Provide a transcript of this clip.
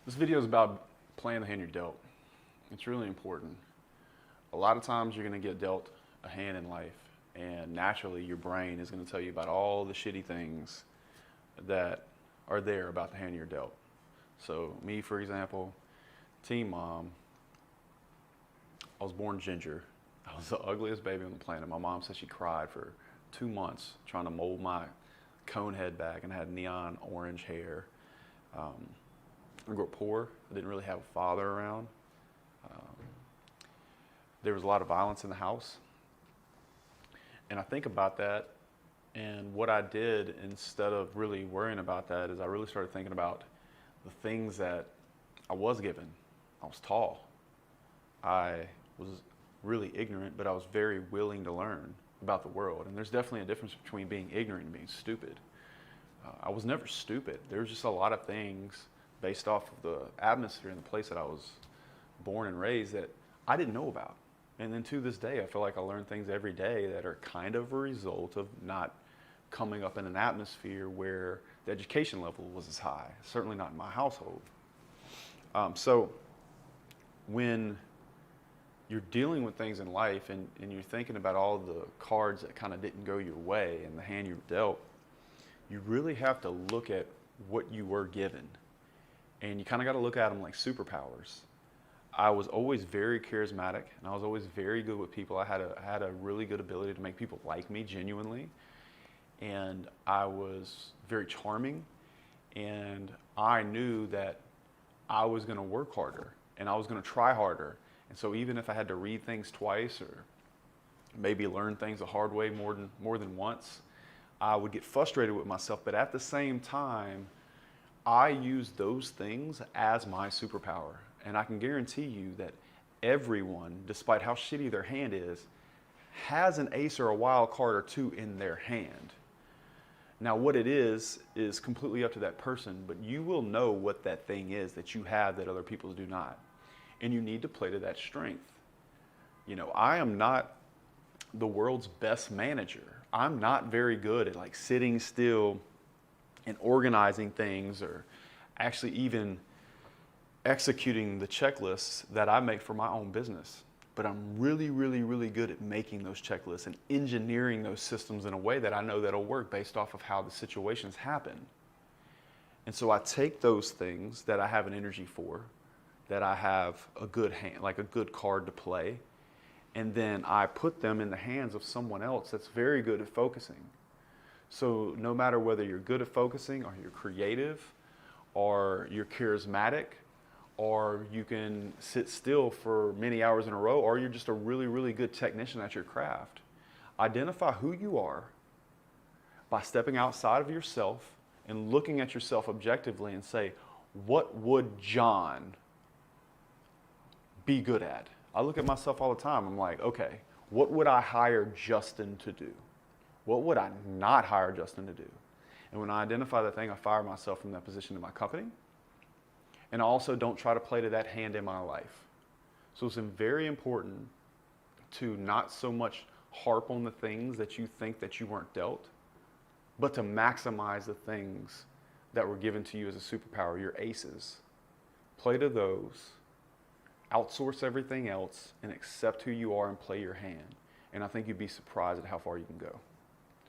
This video is about playing the hand you're dealt. It's really important. A lot of times you're going to get dealt a hand in life, and naturally your brain is going to tell you about all the shitty things that are there about the hand you're dealt. So me, for example, teen mom, I was born ginger. I was the ugliest baby on the planet. My mom said she cried for 2 months trying to mold my cone head back, and I had neon orange hair. I grew up poor. I didn't really have a father around. There was a lot of violence in the house. And I think about that, and what I did instead of really worrying about that is I really started thinking about the things that I was given. I was tall. I was really ignorant, but I was very willing to learn about the world. And there's definitely a difference between being ignorant and being stupid. I was never stupid. There was just a lot of things based off of the atmosphere and the place that I was born and raised that I didn't know about. And then to this day, I feel like I learn things every day that are kind of a result of not coming up in an atmosphere where the education level was as high. Certainly not in my household. So when you're dealing with things in life and you're thinking about all the cards that kind of didn't go your way and the hand you were dealt, you really have to look at what you were given. And you kind of got to look at them like superpowers. I was always very charismatic, and I was always very good with people. I had a really good ability to make people like me genuinely. And I was very charming, and I knew that I was going to work harder, and I was going to try harder. And so even if I had to read things twice or maybe learn things the hard way more than once, I would get frustrated with myself. But at the same time, I used those things as my superpower. And I can guarantee you that everyone, despite how shitty their hand is, has an ace or a wild card or two in their hand. Now, what it is completely up to that person, but you will know what that thing is that you have that other people do not. And you need to play to that strength. You know, I am not the world's best manager. I'm not very good at like sitting still and organizing things or actually even executing the checklists that I make for my own business. But I'm really, really, really good at making those checklists and engineering those systems in a way that I know that'll work based off of how the situations happen. And so I take those things that I have an energy for, that I have a good hand, like a good card to play, and then I put them in the hands of someone else that's very good at focusing. So no matter whether you're good at focusing or you're creative or you're charismatic or you can sit still for many hours in a row or you're just a really, really good technician at your craft, identify who you are by stepping outside of yourself and looking at yourself objectively and say, what would John be good at? I look at myself all the time. I'm like, okay, what would I hire Justin to do? What would I not hire Justin to do? And when I identify that thing, I fire myself from that position in my company. And I also don't try to play to that hand in my life. So it's very important to not so much harp on the things that you think that you weren't dealt, but to maximize the things that were given to you as a superpower, your aces. Play to those, outsource everything else, and accept who you are and play your hand. And I think you'd be surprised at how far you can go.